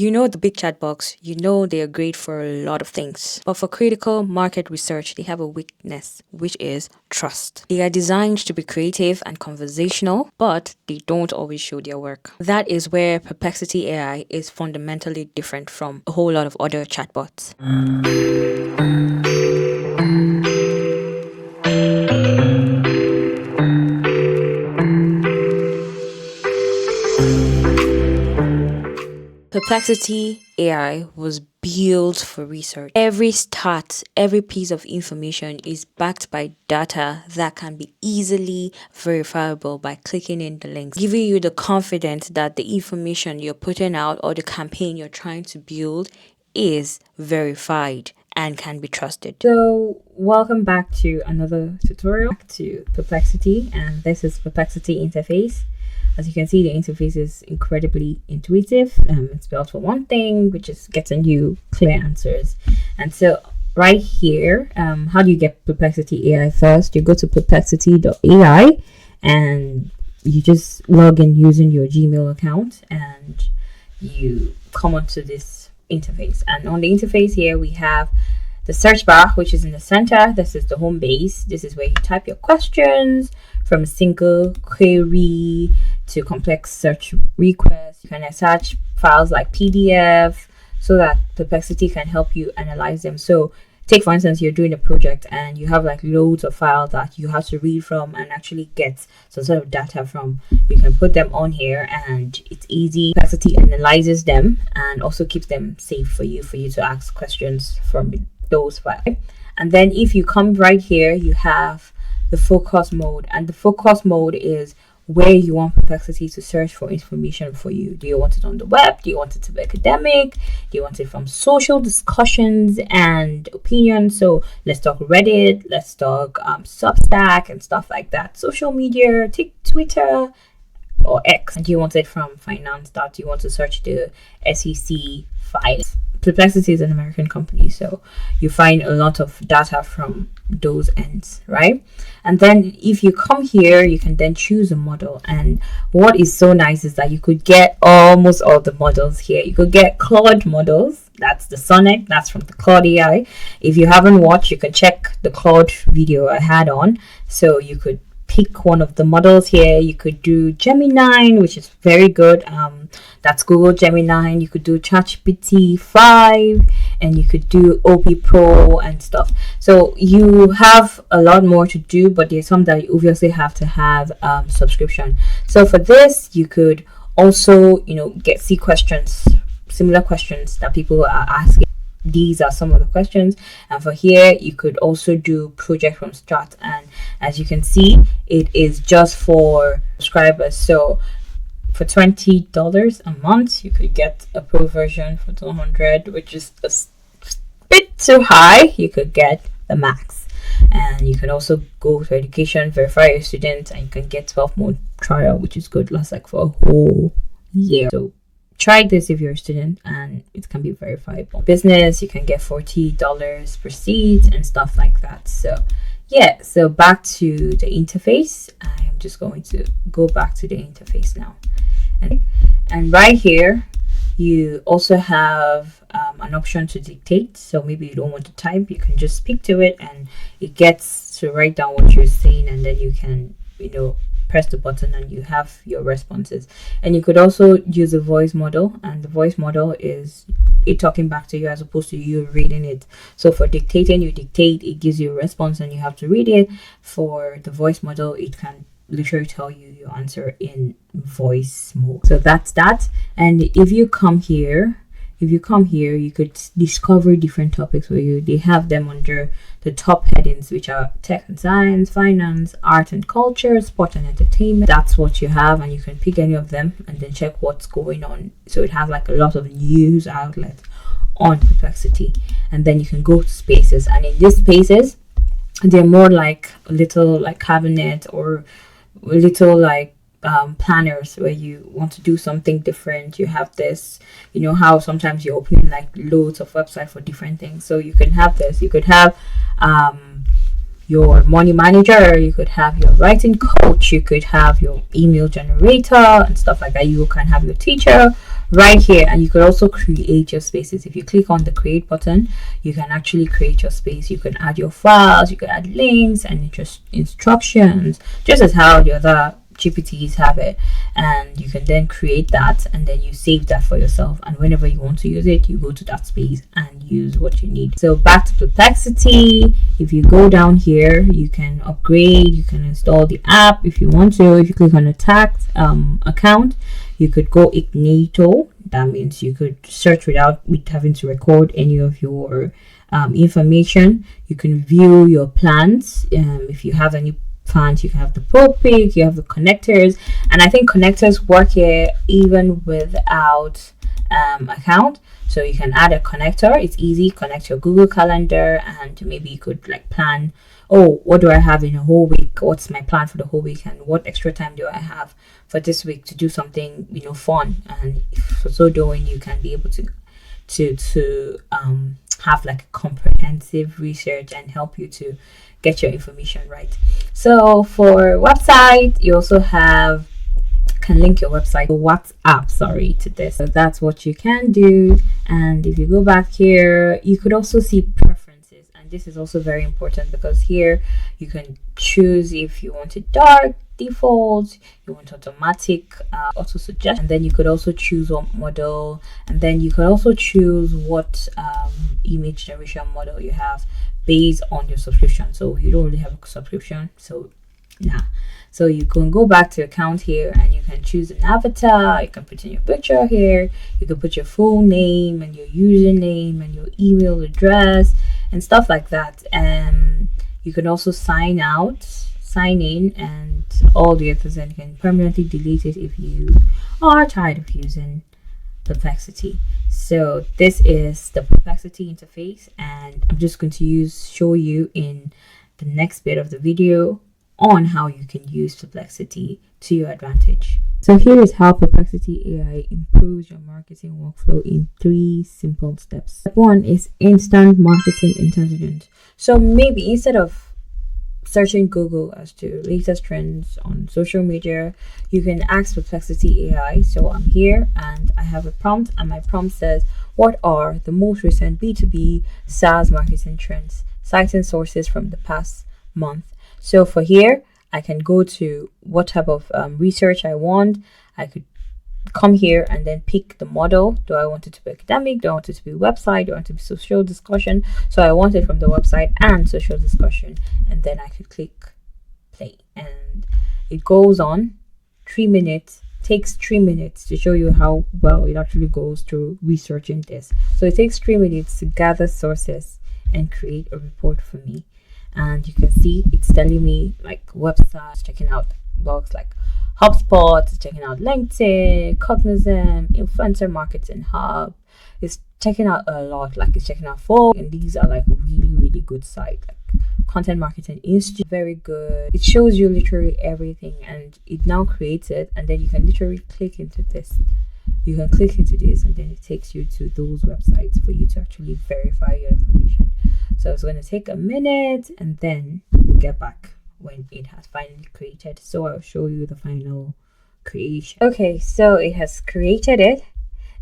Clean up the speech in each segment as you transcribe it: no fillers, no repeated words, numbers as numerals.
You know the big chat box, you know they are great for a lot of things. But for critical market research, they have a weakness, which is trust. They are designed to be creative and conversational, but they don't always show their work. That is where Perplexity AI is fundamentally different from a whole lot of other chatbots. Perplexity AI was built for research. Every stat, every piece of information is backed by data that can be easily verifiable by clicking in the links, giving you the confidence that the information you're putting out or the campaign you're trying to build is verified and can be trusted. So, welcome back to another tutorial to Perplexity, and this is Perplexity interface. As you can see, the interface is incredibly intuitive. It's built for one thing, which is getting you clear answers. And so right here, how do you get Perplexity AI first? You go to perplexity.ai and you just log in using your Gmail account and you come onto this interface. And on the interface here, we have the search bar, which is in the center. This is the home base. This is where you type your questions from a single query to complex search requests. You can attach files like PDF so that Perplexity can help you analyze them. So take, for instance, you're doing a project and you have like loads of files that you have to read from and actually get some sort of data from. You can put them on here and it's easy. Perplexity analyzes them and also keeps them safe for you to ask questions from those files. And then if you come right here, you have the focus mode, and the focus mode is where you want Perplexity to search for information for you. Do you want it on the web? Do you want it to be academic? Do you want it from social discussions and opinions? So let's talk Reddit, let's talk Substack and stuff like that. Social media, Twitter or X. And do you want it from finance? Do you want to search the SEC files? Perplexity is an American company, so you find a lot of data from those ends, right? And then if you come here, you can then choose a model. And what is so nice is that you could get almost all the models here. You could get Claude models. That's the Sonic. That's from the Claude AI. If you haven't watched, you can check the Claude video I had on. So you could pick one of the models here. You could do Gemini, which is very good. That's Google Gemini. You could do ChatGPT 5 and you could do OP Pro and stuff. So you have a lot more to do, but there's some that you obviously have to have subscription. So for this, you could also, see questions, similar questions that people are asking. These are some of the questions, and for here you could also do project from start, and as you can see, it is just for subscribers. So for $20 a month, you could get a pro version. For $200, which is a bit too high, you could get the max. And you can also go to education, verify your student, and you can get 12-month trial, which is good, lasts like for a whole year. So try this if you're a student, and it can be verifiable. Business, you can get $40 per seat and stuff like that. So yeah, so back to the interface. I'm just going to go back to the interface now. And right here, you also have an option to dictate. So maybe you don't want to type, you can just speak to it and it gets to write down what you're saying, and then you can, press the button and you have your responses. And you could also use a voice model, and the voice model is it talking back to you as opposed to you reading it. So for dictating, you dictate, it gives you a response and you have to read it. For the voice model, it can literally tell you your answer in voice mode. So that's that. And if you come here, you could discover different topics for you. They have them under the top headings, which are tech and science, finance, art and culture, sport and entertainment. That's what you have, and you can pick any of them and then check what's going on. So it has like a lot of news outlets on Perplexity. And then you can go to spaces, and in these spaces, they're more like a little like cabinet or a little like planners where you want to do something different. You have this, how sometimes you open like loads of websites for different things. So you can have this. You could have your money manager, you could have your writing coach, you could have your email generator and stuff like that. You can have your teacher, right here. And you could also create your spaces. If you click on the create button, you can actually create your space. You can add your files, you can add links and just instructions, just as how the other GPTs have it. And you can then create that, and then you save that for yourself, and whenever you want to use it, you go to that space and use what you need. So back to Perplexity. If you go down here, you can upgrade, you can install the app if you want to. If you click on a tagged account, you could go ignito. That means you could search without having to record any of your information. You can view your plans. If you have any plans, you can have the pro pick, you have the connectors, and I think connectors work here even without account. So you can add a connector. It's easy. Connect your Google Calendar, and maybe you could like plan, oh, what do I have in a whole week? What's my plan for the whole week, and what extra time do I have for this week to do something fun? And for so doing, you can be able to have like a comprehensive research and help you to get your information right. So for website, you also can link your website or WhatsApp, to this. So that's what you can do. And if you go back here, you could also see preferences, and this is also very important because here you can choose if you want it dark, default, you want automatic, auto suggestion, and then you could also choose what model, and then you could also choose what image generation model you have based on your subscription. So you don't really have a subscription, so so you can go back to account here, and you can choose an avatar. You can put in your picture here, you can put your full name and your username and your email address and stuff like that. And you can also sign in, and all the others, and you can permanently delete it if you are tired of using Perplexity. So this is the Perplexity interface, and I'm just going to show you in the next bit of the video on how you can use Perplexity to your advantage. So here is how Perplexity AI improves your marketing workflow in 3 simple steps. Step 1 is instant marketing intelligence. So maybe instead of searching Google as to latest trends on social media, you can ask Perplexity AI. So I'm here and I have a prompt, and my prompt says, what are the most recent B2B SaaS marketing trends, citing sources from the past month? So for here, I can go to what type of research I want. I could come here and then pick the model. Do I want it to be academic? Do I want it to be website? Do I want it to be social discussion? So I want it from the website and social discussion, and then I could click play, and it goes on 3 minutes. Takes 3 minutes to show you how well it actually goes through researching this. So it takes 3 minutes to gather sources and create a report for me. And you can see it's telling me like websites, checking out blogs like HubSpot, checking out LinkedIn, Cognizant, Influencer Marketing Hub. It's checking out a lot, like it's checking out Folk, and these are like really good sites. Like Content Marketing Institute, very good. It shows you literally everything, and it now creates it, and then you can literally click into this. You can click into this, and then it takes you to those websites for you to actually verify your information. So it's going to take a minute, and then we'll get back when it has finally created. So I'll show you the final creation. Okay, so it has created it,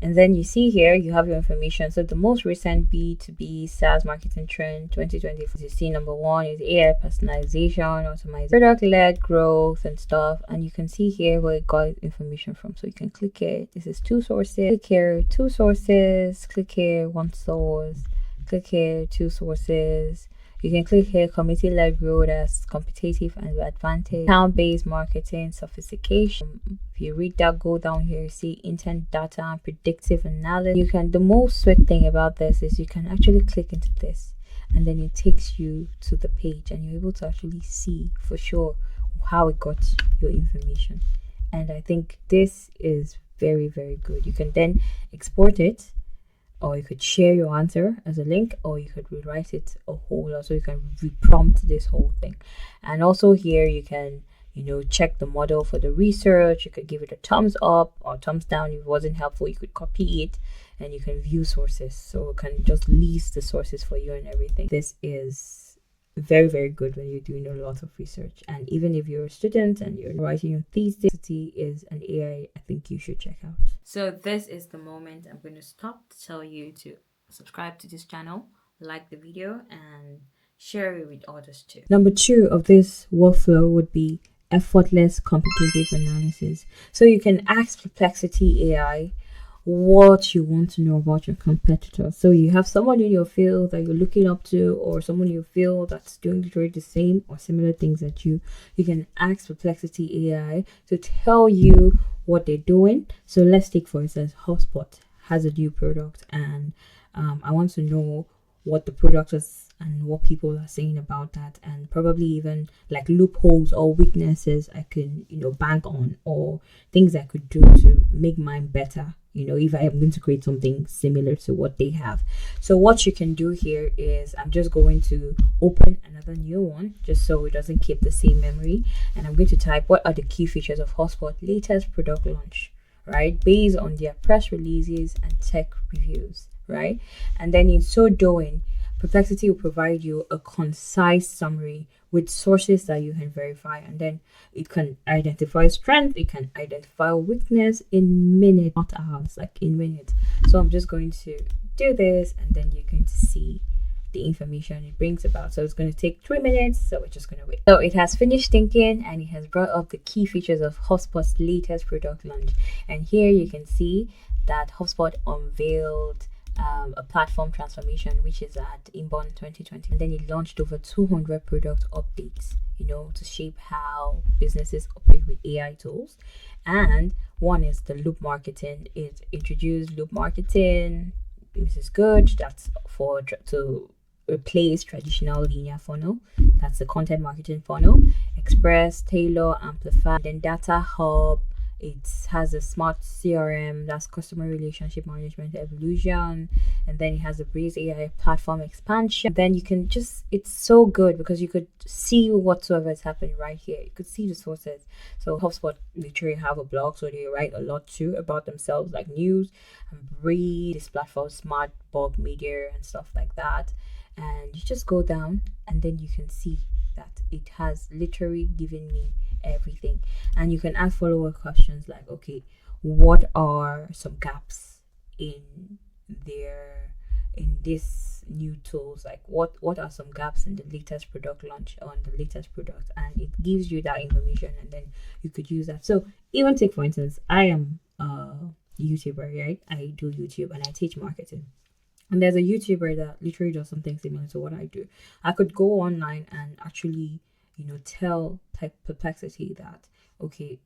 and then you see here you have your information. So the most recent B2B SaaS marketing trend 2020, you see number 1 is AI personalization, optimization, product-led growth and stuff. And you can see here where it got information from. So you can click here. This is 2 sources. Click here, 2 sources. Click here, 1 source. Click here, 2 sources. You can click here, community-led growth as competitive and advantage, account-based marketing, sophistication. If you read that, go down here, you see intent data and predictive analysis. The most sweet thing about this is you can actually click into this, and then it takes you to the page, and you're able to actually see for sure how it got your information. And I think this is very good. You can then export it, or you could share your answer as a link, or you could rewrite it a whole lot. So you can reprompt this whole thing. And also here you can check the model for the research. You could give it a thumbs up or thumbs down. If it wasn't helpful, you could copy it, and you can view sources, so it can just list the sources for you and everything. This is very, very good when you're doing a lot of research. And even if you're a student and you're writing your thesis, is an AI I think you should check out. So this is the moment I'm going to stop to tell you to subscribe to this channel, like the video, and share it with others too. Number two of this workflow would be effortless competitive analysis. So you can ask Perplexity AI what you want to know about your competitor. So you have someone in your field that you're looking up to, or someone in your field that's doing literally the same or similar things that you can ask Perplexity AI to tell you what they're doing. So let's take for instance, HubSpot has a new product, and I want to know what the product is and what people are saying about that, and probably even like loopholes or weaknesses I can bank on, or things I could do to make mine better, if I am going to create something similar to what they have. So what you can do here is, I'm just going to open another new one just so it doesn't keep the same memory, and I'm going to type what are the key features of HubSpot latest product launch, right, based on their press releases and tech reviews, right? And then in so doing, Perplexity will provide you a concise summary with sources that you can verify, and then it can identify strength, it can identify weakness in minutes, not hours, like in minutes. So I'm just going to do this, and then you're going to see the information it brings about. So it's going to take 3 minutes, so we're just going to wait. So it has finished thinking, and it has brought up the key features of HubSpot's latest product launch. And here you can see that HubSpot unveiled a platform transformation, which is at Inbound 2020, and then it launched over 200 product updates, to shape how businesses operate with AI tools. And one is the loop marketing. It introduced loop marketing. This is good. That's to replace traditional linear funnel. That's the content marketing funnel. Express, tailor, amplify. Then data hub. It has a smart CRM, that's customer relationship management evolution, and then it has a Breeze AI platform expansion. Then you can it's so good because you could see whatsoever is happening right here. You could see the sources. So HubSpot literally have a blog, so they write a lot too about themselves, like news and Breeze, this platform, smart bulk media and stuff like that. And you just go down, and then you can see that it has literally given me everything. And you can ask follow-up questions like, okay, what are some gaps in this new tools, like what are some gaps in the latest product launch, on the latest product, and it gives you that information, and then you could use that. So even take for instance, I am a YouTuber, right? I do YouTube and I teach marketing. And there's a YouTuber that literally does something similar to what I do. I could go online and actually, tell Perplexity that, okay,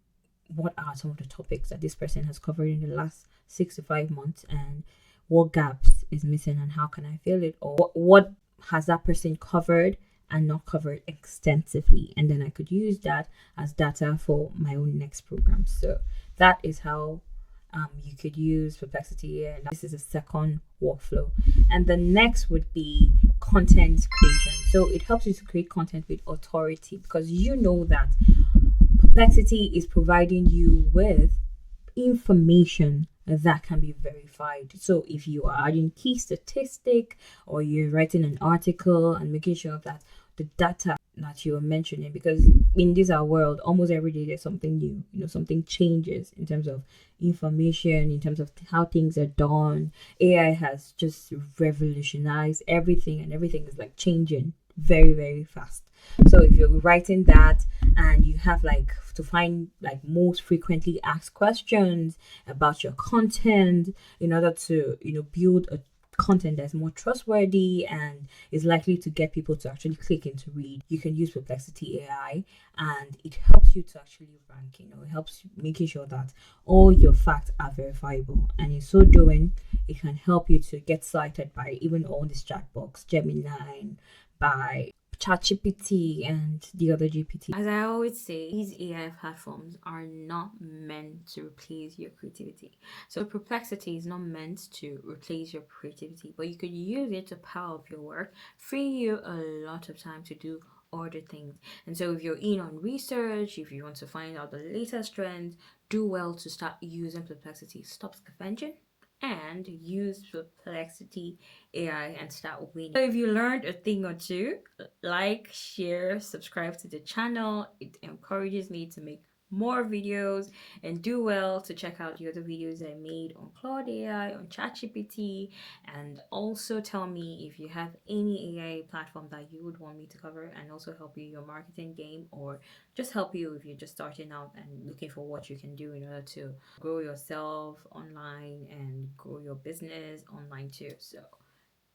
what are some of the topics that this person has covered in the last 6 to 5 months, and what gaps is missing, and how can I fill it, or what has that person covered and not covered extensively, and then I could use that as data for my own next program. So that is how you could use Perplexity, and this is a second workflow. And the next would be content creation. So it helps you to create content with authority, because you know that Perplexity is providing you with information that can be verified. So if you are adding key statistic, or you're writing an article and making sure that the data that you are mentioning, because in this our world, almost every day there's something new, something changes in terms of information, in terms of how things are done. AI has just revolutionized everything, and everything is like changing very, very fast. So if you're writing that, and you have like to find like most frequently asked questions about your content, in order to build a content that's more trustworthy and is likely to get people to actually click in to read, you can use Perplexity AI, and it helps you to actually rank. It helps making sure that all your facts are verifiable, and in so doing, it can help you to get cited by even all these chatbots, Gemini, by ChatGPT and the other GPT. As I always say, these AI platforms are not meant to replace your creativity. So Perplexity is not meant to replace your creativity, but you could use it to power up your work, free you a lot of time to do other things. And so if you're in on research, if you want to find out the latest trends, do well to start using Perplexity. Stop scavenging and use Perplexity AI and start winning. So if you learned a thing or two, like, share, subscribe to the channel. It encourages me to make more videos, and do well to check out the other videos I made on Claude AI, on ChatGPT, and also tell me if you have any AI platform that you would want me to cover, and also help you in your marketing game, or just help you if you're just starting out and looking for what you can do in order to grow yourself online and grow your business online too. So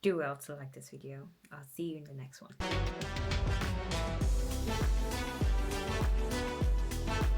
do well to like this video. I'll see you in the next one.